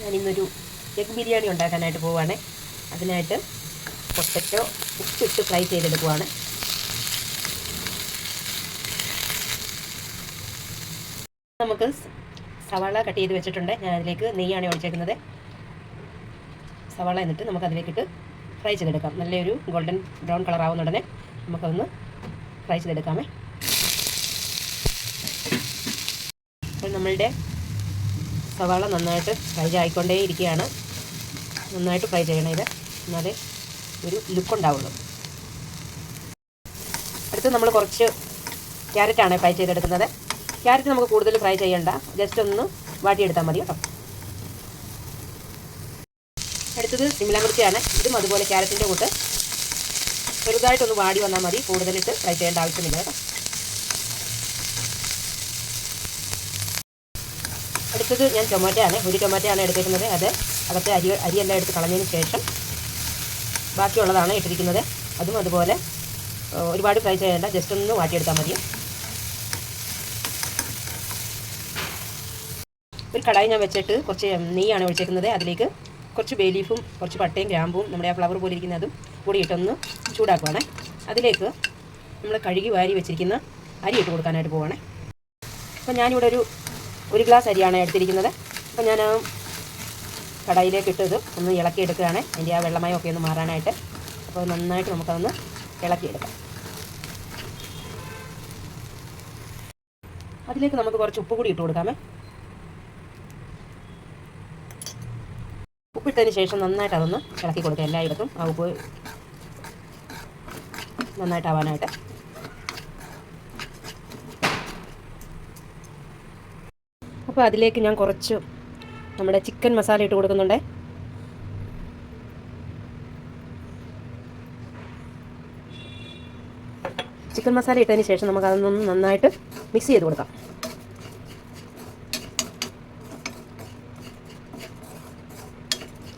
ഞാനിന്നൊരു egg biryani ഉണ്ടാക്കാനായിട്ട് പോവുകയാണ്. അതിനായിട്ട് പൊട്ടറ്റോ ഉപ്പിട്ട് ഫ്രൈ ചെയ്തെടുക്കുവാണ്. നമുക്ക് സവാള കട്ട് ചെയ്ത് വെച്ചിട്ടുണ്ട്. ഞാൻ അതിലേക്ക് നെയ്യാണ് ഒഴിച്ചേക്കുന്നത്. സവാള എന്നിട്ട് നമുക്ക് അതിലേക്കിട്ട് ഫ്രൈ ചെയ്തെടുക്കാം. നല്ലൊരു ഗോൾഡൻ ബ്രൗൺ കളർ ആവുന്ന ഉടനെ നമുക്കതൊന്ന് ഫ്രൈ ചെയ്തെടുക്കാമേ. അപ്പോൾ നമ്മളുടെ സവാള നന്നായിട്ട് ഫ്രൈ ആയിക്കൊണ്ടേ ഇരിക്കുകയാണ്. നന്നായിട്ട് ഫ്രൈ ചെയ്യണം ഇത്, എന്നാലേ ഒരു ലുക്ക് ഉണ്ടാവുള്ളൂ. അടുത്ത് നമ്മൾ കുറച്ച് ക്യാരറ്റാണ് ഫ്രൈ ചെയ്തെടുക്കുന്നത്. ക്യാരറ്റ് നമുക്ക് കൂടുതൽ ഫ്രൈ ചെയ്യണ്ട, ജസ്റ്റ് ഒന്ന് വാട്ടിയെടുത്താൽ മതി കേട്ടോ. അടുത്തത് സിംല മിർച്ചിയാണ്. ഇതും അതുപോലെ ക്യാരറ്റിൻ്റെ കൂട്ട് ചെറുതായിട്ടൊന്ന് വാടി വന്നാൽ മതി, കൂടുതലിട്ട് ഫ്രൈ ചെയ്യേണ്ട ആവശ്യമില്ല കേട്ടോ. അടുത്തത് ഞാൻ ടൊമാറ്റോയാണ്, ഒരു ടൊമാറ്റോയാണ് എടുത്തിരിക്കുന്നത്. അത് അകത്തെ അരിയെല്ലാം എടുത്ത് കളഞ്ഞതിന് ശേഷം ബാക്കിയുള്ളതാണ് ഇട്ടിരിക്കുന്നത്. അതും അതുപോലെ ഒരുപാട് ഫ്രൈ ചെയ്യേണ്ട, ജസ്റ്റ് ഒന്ന് വാട്ടിയെടുത്താൽ മതി. ഒരു കടായി ഞാൻ വെച്ചിട്ട് കുറച്ച് നെയ്യാണ് ഒഴിച്ചേക്കുന്നത്. അതിലേക്ക് കുറച്ച് ബേ ലീഫും കുറച്ച് പട്ടയും ഗ്രാമ്പും നമ്മുടെ ആ ഫ്ലവർ പോലെ ഇരിക്കുന്ന അതും കൂടി ഇട്ടൊന്ന് ചൂടാക്കുവാണ്. അതിലേക്ക് നമ്മൾ കഴുകി വാരി വെച്ചിരിക്കുന്ന അരി ഇട്ട് കൊടുക്കാനായിട്ട് പോവുകയാണ്. അപ്പോൾ ഞാനിവിടെ ഒരു ഗ്ലാസ് അരിയാണ് എടുത്തിരിക്കുന്നത്. അപ്പോൾ ഞാൻ കടായിലേക്ക് ഇട്ടത് ഒന്ന് ഇളക്കിയെടുക്കുകയാണ്, അതിൻ്റെ ആ വെള്ളമയമൊക്കെ ഒന്ന് മാറാനായിട്ട്. അപ്പോൾ നന്നായിട്ട് നമുക്കതൊന്ന് ഇളക്കിയെടുക്കാം. അതിലേക്ക് നമുക്ക് കുറച്ച് ഉപ്പ് കൂടി ഇട്ട് കൊടുക്കാമേ. ഉപ്പിട്ടതിന് ശേഷം നന്നായിട്ട് അതൊന്ന് ഇളക്കി കൊടുക്കാം എല്ലായിടത്തും, ആ ഉപ്പ് നന്നായിട്ടാവാനായിട്ട്. അപ്പോൾ അതിലേക്ക് ഞാൻ കുറച്ച് നമ്മുടെ ചിക്കൻ മസാല ഇട്ട് കൊടുക്കുന്നുണ്ട്. ചിക്കൻ മസാല ഇട്ടതിന് ശേഷം നമുക്ക് അതൊന്ന് നന്നായിട്ട് മിക്സ് ചെയ്ത് കൊടുക്കാം.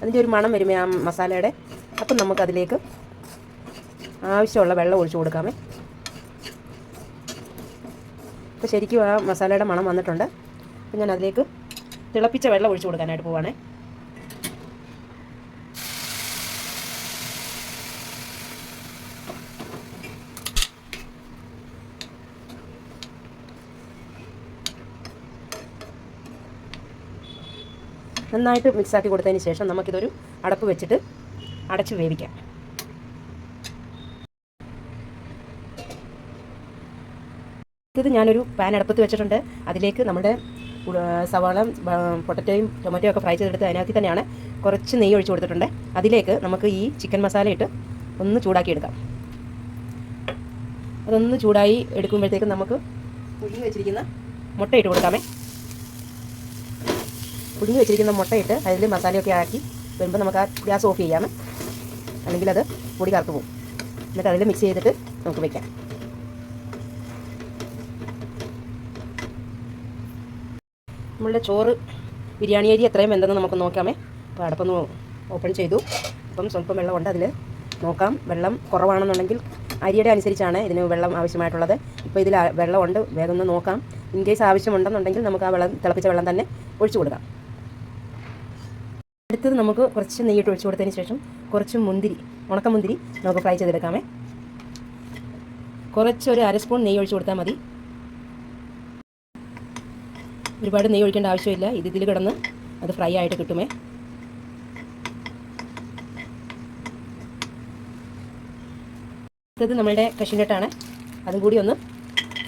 അതിൻ്റെ ഒരു മണം വരുമേ ആ മസാലയുടെ. അപ്പം നമുക്കതിലേക്ക് ആവശ്യമുള്ള വെള്ളം ഒഴിച്ചു കൊടുക്കാമേ. അപ്പോൾ ശരിക്കും ആ മസാലയുടെ മണം വന്നിട്ടുണ്ട്. അപ്പം ഞാൻ അതിലേക്ക് തിളപ്പിച്ച വെള്ളം ഒഴിച്ചു കൊടുക്കാനായിട്ട് പോവാണ്. നന്നായിട്ട് മിക്സാക്കി കൊടുത്തതിന് ശേഷം നമുക്കിതൊരു അടപ്പ് വെച്ചിട്ട് അടച്ച് വേവിക്കാം. ഇത് ഞാനൊരു പാൻ അടുപ്പത്ത് വെച്ചിട്ടുണ്ട്. അതിലേക്ക് നമ്മുടെ സവാള, പൊട്ടറ്റോയും ടൊമാറ്റോയും ഒക്കെ ഫ്രൈ ചെയ്തെടുത്ത് അതിനകത്ത് തന്നെയാണ് കുറച്ച് നെയ്യ് ഒഴിച്ച് കൊടുത്തിട്ടുണ്ട്. അതിലേക്ക് നമുക്ക് ഈ ചിക്കൻ മസാല ഇട്ട് ഒന്ന് ചൂടാക്കിയെടുക്കാം. അതൊന്ന് ചൂടായി എടുക്കുമ്പോഴത്തേക്കും നമുക്ക് പുഴുങ്ങി വെച്ചിരിക്കുന്ന മുട്ട ഇട്ട് കൊടുക്കാമേ. പുഴുങ്ങി വെച്ചിരിക്കുന്ന മുട്ടയിട്ട് അതിൽ മസാലയൊക്കെ ആക്കി വരുമ്പോൾ നമുക്ക് ആ ഗ്യാസ് ഓഫ് ചെയ്യാമേ, അല്ലെങ്കിൽ അത് പൊടി കറുത്ത് പോകും. എന്നിട്ട് അതിൽ മിക്സ് ചെയ്തിട്ട് നമുക്ക് വയ്ക്കാം. നമ്മളുടെ ചോറ് ബിരിയാണി അരി എത്രയും എന്തെന്ന് നമുക്ക് നോക്കാമേ. അപ്പോൾ അടപ്പൊന്ന് ഓപ്പൺ ചെയ്തു. അപ്പം സ്വല്പം വെള്ളമുണ്ട്, അതിൽ നോക്കാം. വെള്ളം കുറവാണെന്നുണ്ടെങ്കിൽ അരിയുടെ അനുസരിച്ചാണ് ഇതിന് വെള്ളം ആവശ്യമായിട്ടുള്ളത്. ഇപ്പോൾ ഇതിൽ വെള്ളമുണ്ട്, വേഗം ഒന്ന് നോക്കാം. ഇൻ കേസ് ആവശ്യമുണ്ടെന്നുണ്ടെങ്കിൽ നമുക്ക് ആ തിളപ്പിച്ച വെള്ളം തന്നെ ഒഴിച്ചു കൊടുക്കാം. അടുത്തത് നമുക്ക് കുറച്ച് നെയ്യിട്ട് ഒഴിച്ചു കൊടുത്തതിന് ശേഷം കുറച്ച് ഉണക്കമുന്തിരി നമുക്ക് ഫ്രൈ ചെയ്തെടുക്കാമേ. കുറച്ചൊരു അര സ്പൂൺ നെയ്യ് ഒഴിച്ചു കൊടുത്താൽ മതി. ഒരുപാട് നെയ്യ് ഒഴിക്കേണ്ട ആവശ്യമില്ല, ഇതിൽ കിടന്ന് അത് ഫ്രൈ ആയിട്ട് കിട്ടുമേ. അടുത്തത് നമ്മളുടെ കശുനട്ടാണ്, അതും കൂടി ഒന്ന്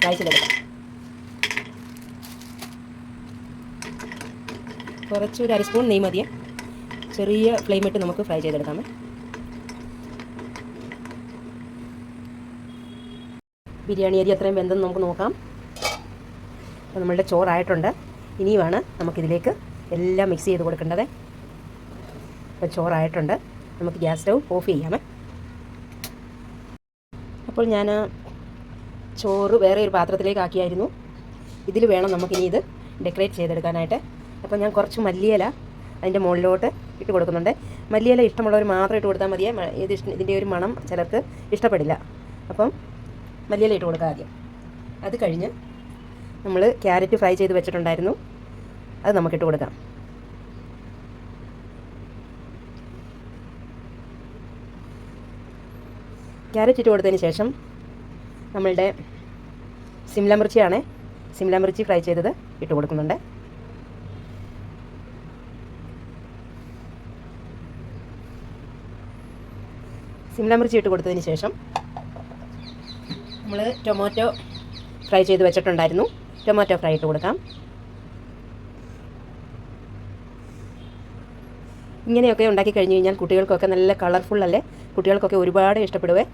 ഫ്രൈ ചെയ്തെടുക്കാം. കുറച്ചൊരു അര സ്പൂൺ നെയ്യ് മതിയെ. ചെറിയ ഫ്ലെയിമിട്ട് നമുക്ക് ഫ്രൈ ചെയ്തെടുക്കാമേ. ബിരിയാണി അരി അത്രയും വെന്തെന്ന് നമുക്ക് നോക്കാം. അപ്പോൾ നമ്മളുടെ ചോറായിട്ടുണ്ട്. ഇനിയുമാണ് നമുക്കിതിലേക്ക് എല്ലാം മിക്സ് ചെയ്ത് കൊടുക്കേണ്ടത്. അപ്പോൾ ചോറായിട്ടുണ്ട്, നമുക്ക് ഗ്യാസ് സ്റ്റൗ ഓഫ് ചെയ്യാമേ. അപ്പോൾ ഞാൻ ചോറ് വേറെ ഒരു പാത്രത്തിലേക്ക് ആക്കിയായിരുന്നു. ഇതിൽ വേണം നമുക്കിനി ഇത് ഡെക്കറേറ്റ് ചെയ്തെടുക്കാനായിട്ട്. അപ്പോൾ ഞാൻ കുറച്ച് മല്ലിയില അതിൻ്റെ മുകളിലോട്ട് ഇട്ട് കൊടുക്കുന്നുണ്ട്. മല്ലിയില ഇഷ്ടമുള്ളവർ മാത്രം ഇട്ട് കൊടുത്താൽ മതിയെ. ഇതിൻ്റെ ഒരു മണം ചിലർക്ക് ഇഷ്ടപ്പെടില്ല. അപ്പം മല്ലിയില ഇട്ട് കൊടുക്കുക ആദ്യം. അത് കഴിഞ്ഞ് നമ്മൾ ക്യാരറ്റ് ഫ്രൈ ചെയ്ത് വെച്ചിട്ടുണ്ടായിരുന്നു, അത് നമുക്കിട്ട് കൊടുക്കാം. ക്യാരറ്റ് ഇട്ട് കൊടുത്തതിന് ശേഷം നമ്മളുടെ സിംല മിർച്ചിയാണ്, സിംല മിർച്ചി ഫ്രൈ ചെയ്തത് ഇട്ട് കൊടുക്കുന്നുണ്ട്. സിംല മിർച്ചി ഇട്ട് കൊടുത്തതിന് ശേഷം നമ്മൾ ടൊമാറ്റോ ഫ്രൈ ചെയ്ത് വെച്ചിട്ടുണ്ടായിരുന്നു, ടൊമാറ്റോ ഫ്രൈ ഇട്ട് കൊടുക്കാം. ഇങ്ങനെയൊക്കെ ഉണ്ടാക്കി കഴിഞ്ഞ് കഴിഞ്ഞാൽ കുട്ടികൾക്കൊക്കെ നല്ല കളർഫുൾ അല്ലേ, കുട്ടികൾക്കൊക്കെ ഒരുപാട് ഇഷ്ടപ്പെടുവേ.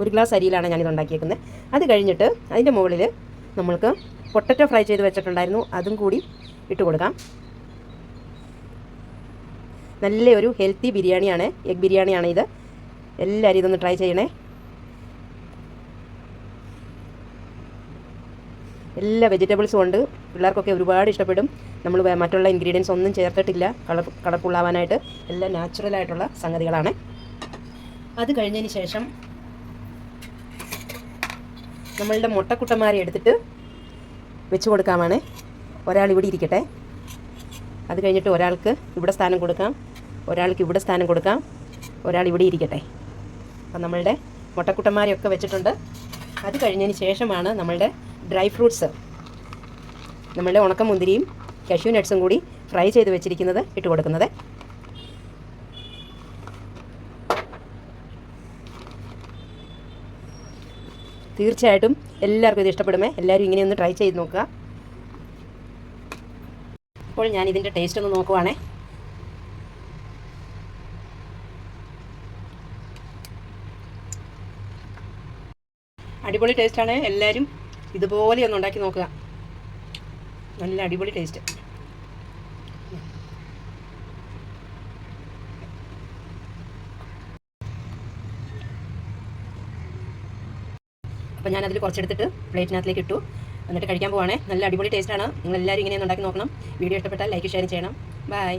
1 ഗ്ലാസ് അരിയിലാണ് ഞാനിത് ഉണ്ടാക്കിയേക്കുന്നത്. അത് കഴിഞ്ഞിട്ട് അതിൻ്റെ മുകളിൽ നമ്മൾക്ക് പൊട്ടറ്റോ ഫ്രൈ ചെയ്ത് വെച്ചിട്ടുണ്ടായിരുന്നു, അതും കൂടി ഇട്ട് കൊടുക്കാം. നല്ലൊരു ഹെൽത്തി ബിരിയാണിയാണ്, എഗ് ബിരിയാണിയാണ് ഇത്. എല്ലാവരും ഇതൊന്ന് ട്രൈ ചെയ്യണേ. എല്ലാ വെജിറ്റബിൾസും ഉണ്ട്, പിള്ളേർക്കൊക്കെ ഒരുപാട് ഇഷ്ടപ്പെടും. നമ്മൾ മറ്റുള്ള ഇൻഗ്രീഡിയൻസ് ഒന്നും ചേർത്തിട്ടില്ല കളർഫുള്ളാവാനായിട്ട്, എല്ലാം നാച്ചുറലായിട്ടുള്ള സംഗതികളാണ്. അത് കഴിഞ്ഞതിന് ശേഷം നമ്മളുടെ മുട്ടക്കുട്ടന്മാരെ എടുത്തിട്ട് വെച്ച് കൊടുക്കാമാണ്. ഒരാൾ ഇവിടെ ഇരിക്കട്ടെ, അത് കഴിഞ്ഞിട്ട് ഒരാൾക്ക് ഇവിടെ സ്ഥാനം കൊടുക്കാം, ഒരാൾക്ക് ഇവിടെ സ്ഥാനം കൊടുക്കാം, ഒരാൾ ഇവിടെ ഇരിക്കട്ടെ. അപ്പം നമ്മളുടെ മുട്ടക്കുട്ടന്മാരെയൊക്കെ വെച്ചിട്ടുണ്ട്. അത് കഴിഞ്ഞതിന് ശേഷമാണ് നമ്മളുടെ ഡ്രൈ ഫ്രൂട്ട്സ്, നമ്മളുടെ ഉണക്കമുന്തിരിയും കാഷ്യൂ നട്ട്സും കൂടി ഫ്രൈ ചെയ്ത് വെച്ചിരിക്കുന്നത് ഇട്ട് കൊടുക്കുന്നത്. തീർച്ചയായിട്ടും എല്ലാവർക്കും ഇത് ഇഷ്ടപ്പെടുമേ. എല്ലാവരും ഇങ്ങനെയൊന്ന് ട്രൈ ചെയ്ത് നോക്കുക. ഇപ്പോൾ ഞാൻ ഇതിൻ്റെ ടേസ്റ്റ് ഒന്ന് നോക്കുവാണേ. അടിപൊളി ടേസ്റ്റാണ്. എല്ലാവരും ഇതുപോലെ ഒന്ന് ഉണ്ടാക്കി നോക്കുക. നല്ല അടിപൊളി ടേസ്റ്റ്. അപ്പോൾ ഞാനതിൽ കുറച്ചെടുത്തിട്ട് പ്ലേറ്റിനകത്തിലേക്ക് ഇട്ടു, എന്നിട്ട് കഴിക്കാൻ പോവാണേ. നല്ല അടിപൊളി ടേസ്റ്റാണ്. നിങ്ങളെല്ലാവരും ഇങ്ങനെ ഉണ്ടാക്കി നോക്കണം. വീഡിയോ ഇഷ്ടപ്പെട്ടാൽ ലൈക്ക് ഷെയർ ചെയ്യണം. ബൈ.